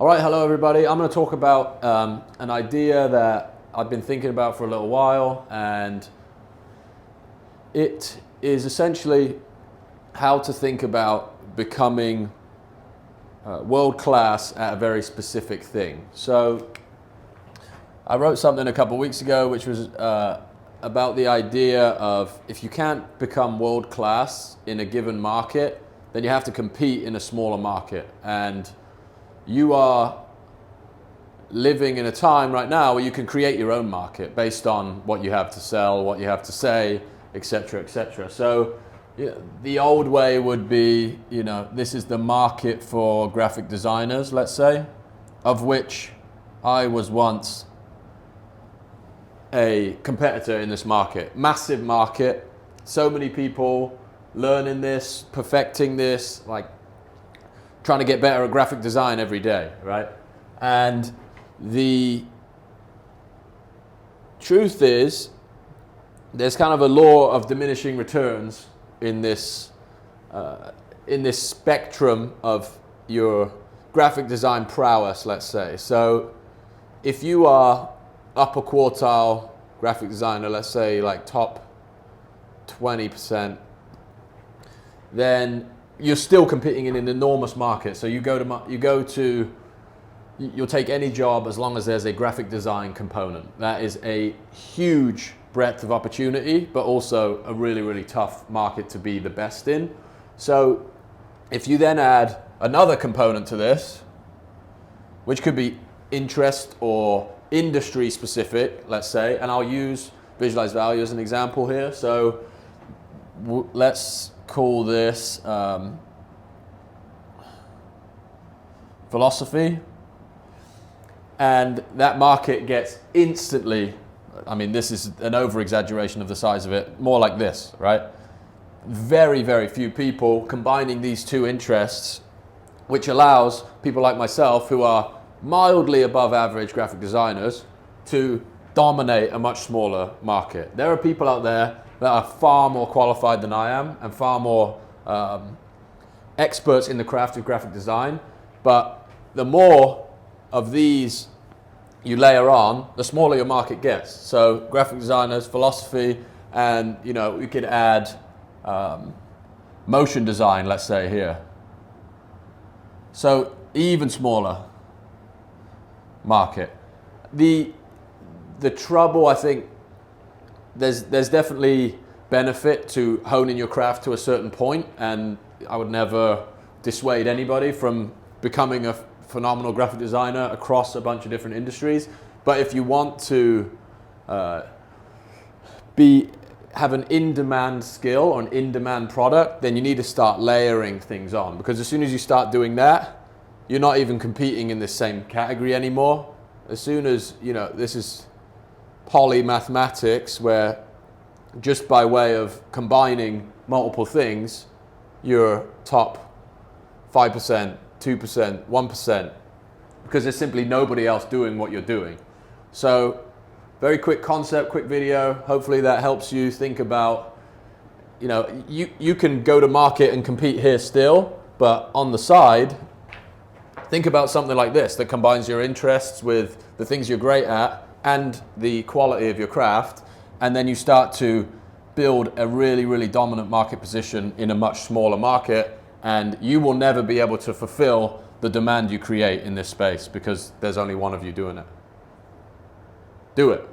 All right, hello everybody. I'm going to talk about an idea that I've been thinking about for a little while, and it is essentially how to think about becoming world class at a very specific thing. So I wrote something a couple of weeks ago which was about the idea of if you can't become world class in a given market, then you have to compete in a smaller market. And you are living in a time right now where you can create your own market based on what you have to sell, what you have to say, etc., etc. So the old way would be, this is the market for graphic designers, let's say, of which I was once a competitor in this market. Massive market, so many people learning this, perfecting this, like trying to get better at graphic design every day, right? And the truth is, there's kind of a law of diminishing returns in this spectrum of your graphic design prowess, let's say. So if you are upper quartile graphic designer, let's say like top 20%, then you're still competing in an enormous market. So you'll take any job as long as there's a graphic design component. That is a huge breadth of opportunity, but also a really, really tough market to be the best in. So if you then add another component to this, which could be interest or industry specific, let's say, and I'll use visualized value as an example here. So let's call this philosophy, and that market gets instantly, this is an over-exaggeration of the size of it, more like this, right? Very, very few people combining these two interests, which allows people like myself who are mildly above average graphic designers to dominate a much smaller market. There are people out there that are far more qualified than I am and far more experts in the craft of graphic design, but the more of these you layer on, the smaller your market gets. So graphic designers, philosophy, and we could add motion design, let's say here. So even smaller market. The trouble, I think, there's definitely benefit to honing your craft to a certain point, and I would never dissuade anybody from becoming a phenomenal graphic designer across a bunch of different industries. But if you want to have an in-demand skill or an in-demand product, then you need to start layering things on, because as soon as you start doing that, you're not even competing in the same category anymore. As soon as, this is polymathematics, where just by way of combining multiple things, you're top 5%, 2%, 1%, because there's simply nobody else doing what you're doing. So very quick concept, quick video. Hopefully that helps you think about, you can go to market and compete here still, but on the side, think about something like this that combines your interests with the things you're great at and the quality of your craft, and then you start to build a really, really dominant market position in a much smaller market, and you will never be able to fulfill the demand you create in this space because there's only one of you doing it. Do it.